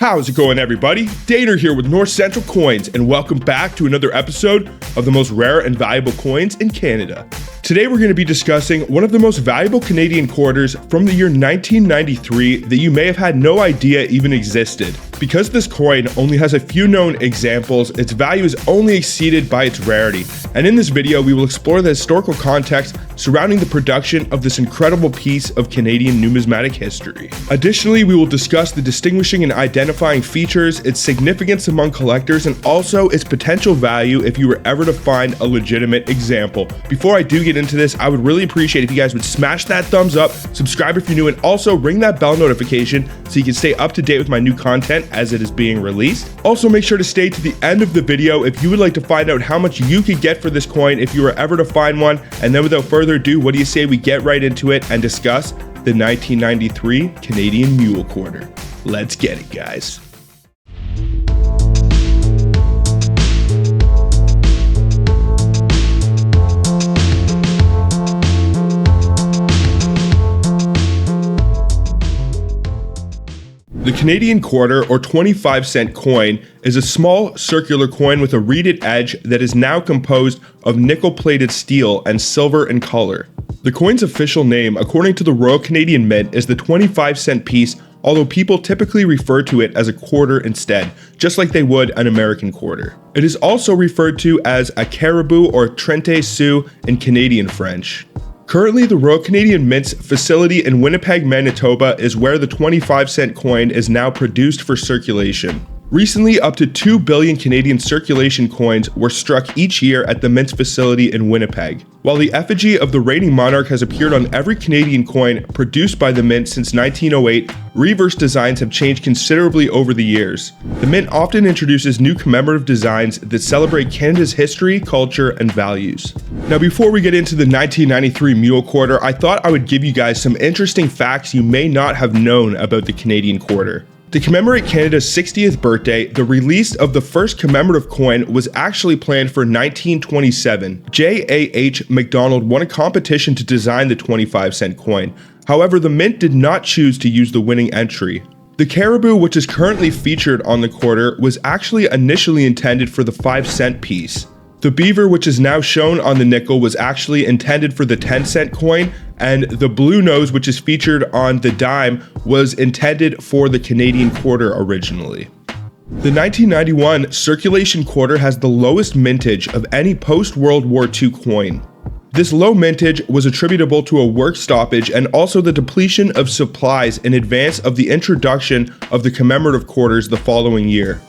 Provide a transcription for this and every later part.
How's it going, everybody? Daner here with North Central Coins, and welcome back to another episode of the most rare and valuable coins in Canada. Today we're going to be discussing one of the most valuable Canadian quarters from the year 1993 that you may have had no idea even existed. Because this coin only has a few known examples, its value is only exceeded by its rarity. And in this video, we will explore the historical context surrounding the production of this incredible piece of Canadian numismatic history. Additionally, we will discuss the distinguishing and identifying features, its significance among collectors, and also its potential value if you were ever to find a legitimate example. Before I do get into this, I would really appreciate if you guys would smash that thumbs up, subscribe if you're new, and also ring that bell notification so you can stay up to date with my new content as it is being released. Also, make sure to stay to the end of the video if you would like to find out how much you could get for this coin if you were ever to find one. And then without further ado, what do you say we get right into it and discuss the 1993 Canadian Mule Quarter? Let's get it, guys. The Canadian quarter, or 25-cent coin, is a small circular coin with a reeded edge that is now composed of nickel-plated steel and silver in color. The coin's official name, according to the Royal Canadian Mint, is the 25-cent piece, although people typically refer to it as a quarter instead, just like they would an American quarter. It is also referred to as a caribou or 30 sous in Canadian French. Currently, the Royal Canadian Mint's facility in Winnipeg, Manitoba is where the 25-cent coin is now produced for circulation. Recently, up to 2 billion Canadian circulation coins were struck each year at the Mint's facility in Winnipeg. While the effigy of the reigning monarch has appeared on every Canadian coin produced by the Mint since 1908, reverse designs have changed considerably over the years. The Mint often introduces new commemorative designs that celebrate Canada's history, culture, and values. Now, before we get into the 1993 Mule Quarter, I thought I would give you guys some interesting facts you may not have known about the Canadian Quarter. To commemorate Canada's 60th birthday, the release of the first commemorative coin was actually planned for 1927. J.A.H. MacDonald won a competition to design the 25-cent coin. However, the Mint did not choose to use the winning entry. The caribou, which is currently featured on the quarter, was actually initially intended for the 5-cent piece. The beaver, which is now shown on the nickel, was actually intended for the 10-cent coin, and the Bluenose, which is featured on the dime, was intended for the Canadian quarter originally. The 1991 circulation quarter has the lowest mintage of any post-World War II coin. This low mintage was attributable to a work stoppage and also the depletion of supplies in advance of the introduction of the commemorative quarters the following year.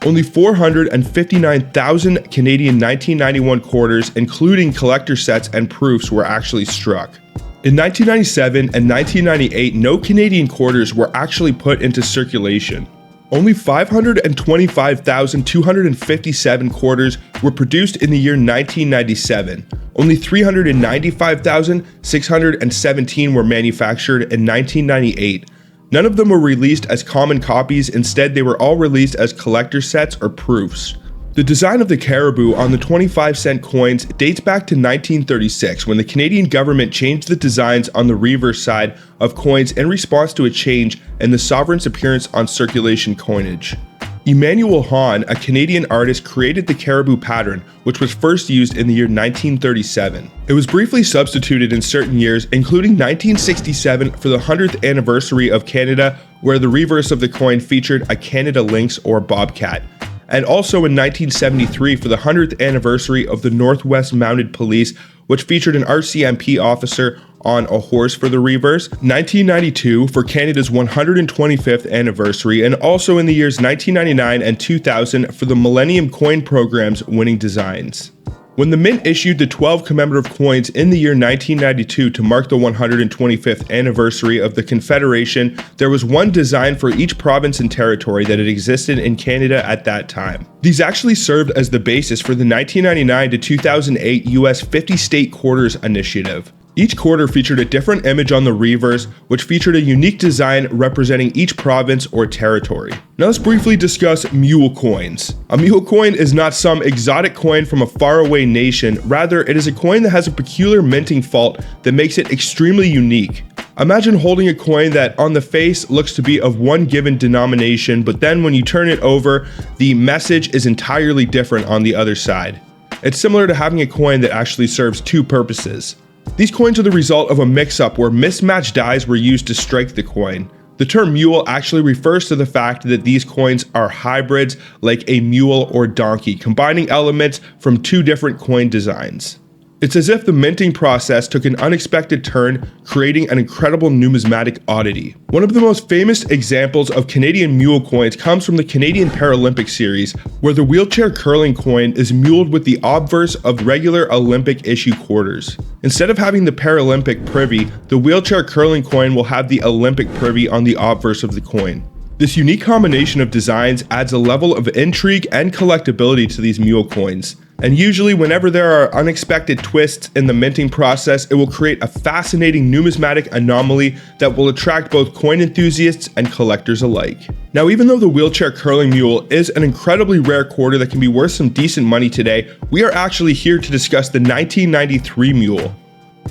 Only 459,000 Canadian 1991 quarters, including collector sets and proofs, were actually struck. In 1997 and 1998, no Canadian quarters were actually put into circulation. Only 525,257 quarters were produced in the year 1997. Only 395,617 were manufactured in 1998. None of them were released as common copies, instead they were all released as collector sets or proofs. The design of the caribou on the 25-cent coins dates back to 1936, when the Canadian government changed the designs on the reverse side of coins in response to a change in the sovereign's appearance on circulation coinage. Emmanuel Hahn, a Canadian artist, created the caribou pattern, which was first used in the year 1937. It was briefly substituted in certain years, including 1967 for the 100th anniversary of Canada, where the reverse of the coin featured a Canada lynx or bobcat, and also in 1973 for the 100th anniversary of the Northwest Mounted Police, which featured an RCMP officer on a horse for the reverse, 1992 for Canada's 125th anniversary, and also in the years 1999 and 2000 for the Millennium Coin Program's winning designs. When the Mint issued the 12 commemorative coins in the year 1992 to mark the 125th anniversary of the Confederation, there was one design for each province and territory that had existed in Canada at that time. These actually served as the basis for the 1999 to 2008 US 50-state quarters initiative. Each quarter featured a different image on the reverse, which featured a unique design representing each province or territory. Now let's briefly discuss mule coins. A mule coin is not some exotic coin from a faraway nation, rather it is a coin that has a peculiar minting fault that makes it extremely unique. Imagine holding a coin that on the face looks to be of one given denomination, but then when you turn it over, the message is entirely different on the other side. It's similar to having a coin that actually serves two purposes. These coins are the result of a mix-up where mismatched dies were used to strike the coin. The term mule actually refers to the fact that these coins are hybrids like a mule or donkey, combining elements from two different coin designs. It's as if the minting process took an unexpected turn, creating an incredible numismatic oddity. One of the most famous examples of Canadian mule coins comes from the Canadian Paralympic series, where the wheelchair curling coin is muled with the obverse of regular Olympic issue quarters. Instead of having the Paralympic privy, the wheelchair curling coin will have the Olympic privy on the obverse of the coin. This unique combination of designs adds a level of intrigue and collectability to these mule coins. And usually whenever there are unexpected twists in the minting process, it will create a fascinating numismatic anomaly that will attract both coin enthusiasts and collectors alike. Now, even though the wheelchair curling mule is an incredibly rare quarter that can be worth some decent money today, we are actually here to discuss the 1993 mule.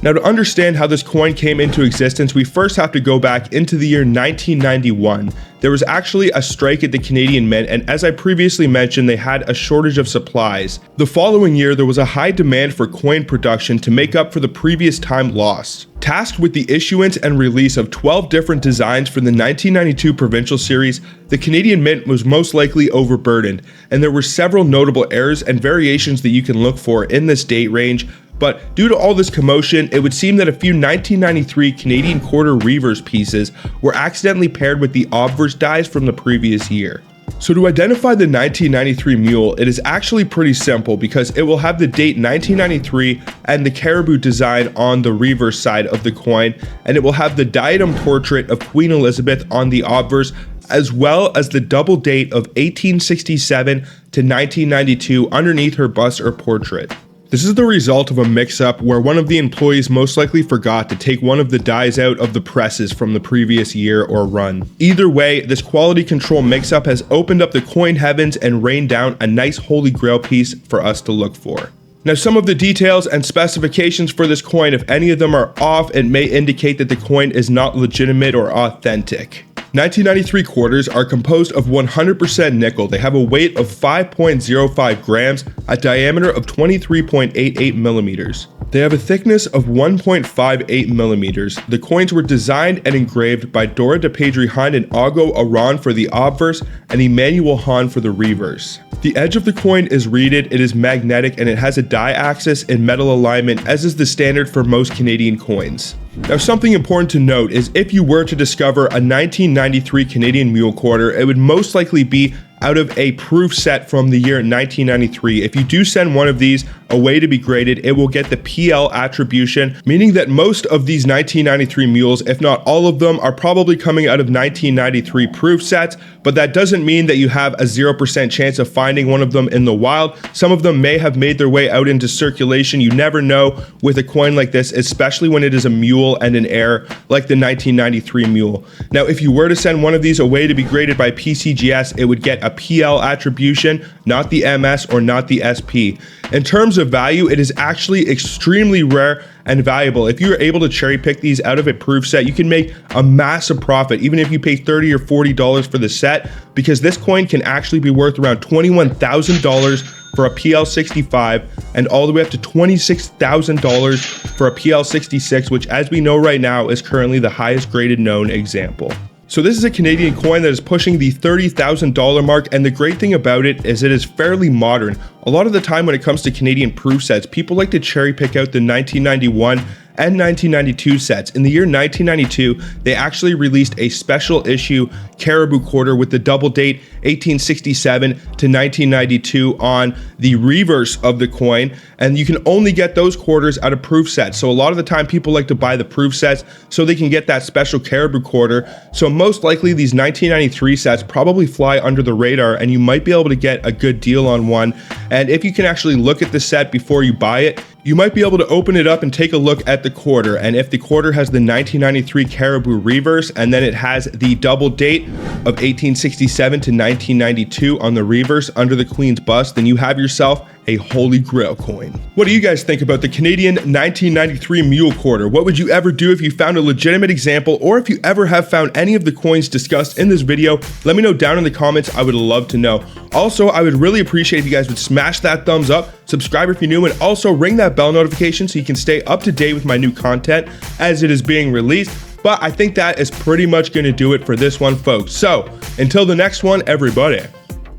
Now, to understand how this coin came into existence, we first have to go back into the year 1991. There was actually a strike at the Canadian Mint, and as I previously mentioned, they had a shortage of supplies. The following year, there was a high demand for coin production to make up for the previous time lost. Tasked with the issuance and release of 12 different designs for the 1992 provincial series, the Canadian Mint was most likely overburdened, and there were several notable errors and variations that you can look for in this date range. But due to all this commotion, it would seem that a few 1993 Canadian quarter reverse pieces were accidentally paired with the obverse dies from the previous year. So to identify the 1993 mule, it is actually pretty simple because it will have the date 1993 and the caribou design on the reverse side of the coin, and it will have the diadem portrait of Queen Elizabeth on the obverse, as well as the double date of 1867 to 1992 underneath her bust or portrait. This is the result of a mix-up where one of the employees most likely forgot to take one of the dies out of the presses from the previous year or run. Either way, this quality control mix-up has opened up the coin heavens and rained down a nice holy grail piece for us to look for. Now, some of the details and specifications for this coin, if any of them are off, it may indicate that the coin is not legitimate or authentic. 1993 quarters are composed of 100% nickel. They have a weight of 5.05 grams, a diameter of 23.88 millimeters. They have a thickness of 1.58 millimeters. The coins were designed and engraved by Dora de Pedri-Hahn and Augo Aran for the obverse and Emmanuel Hahn for the reverse. The edge of the coin is reeded, it is magnetic, and it has a die axis in metal alignment, as is the standard for most Canadian coins. Now, something important to note is if you were to discover a 1993 Canadian mule quarter, it would most likely be out of a proof set from the year 1993. If you do send one of these away to be graded, it will get the PL attribution, meaning that most of these 1993 mules, if not all of them, are probably coming out of 1993 proof sets, but that doesn't mean that you have a 0% chance of finding one of them in the wild. Some of them may have made their way out into circulation. You never know with a coin like this, especially when it is a mule and an heir like the 1993 mule. Now, if you were to send one of these away to be graded by PCGS, it would get a PL attribution, not the MS or not the SP. In terms of value, it is actually extremely rare and valuable. If you're able to cherry pick these out of a proof set, you can make a massive profit, even if you pay $30 or $40 for the set, because this coin can actually be worth around $21,000 for a PL65 and all the way up to $26,000 for a PL66, which, as we know right now, is currently the highest graded known example. So this is a Canadian coin that is pushing the $30,000 mark, and the great thing about it is it is fairly modern. A lot of the time when it comes to Canadian proof sets, people like to cherry pick out the 1991 and 1992 sets. In the year 1992, they actually released a special issue caribou quarter with the double date 1867 to 1992 on the reverse of the coin, and you can only get those quarters out of proof sets. So a lot of the time people like to buy the proof sets so they can get that special caribou quarter. So most likely these 1993 sets probably fly under the radar, and you might be able to get a good deal on one. And if you can actually look at the set before you buy it, you might be able to open it up and take a look at the quarter. And if the quarter has the 1993 caribou reverse, and then it has the double date of 1867 to 1992 on the reverse under the Queen's bust, then you have yourself a Holy Grail coin. What do you guys think about the Canadian 1993 Mule Quarter? What would you ever do if you found a legitimate example, or if you ever have found any of the coins discussed in this video? Let me know down in the comments. I would love to know. Also, I would really appreciate if you guys would smash that thumbs up, subscribe if you're new, and also ring that bell notification so you can stay up to date with my new content as it is being released. But I think that is pretty much going to do it for this one, folks. So until the next one, everybody,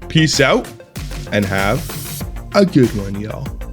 peace out and have a good one, y'all.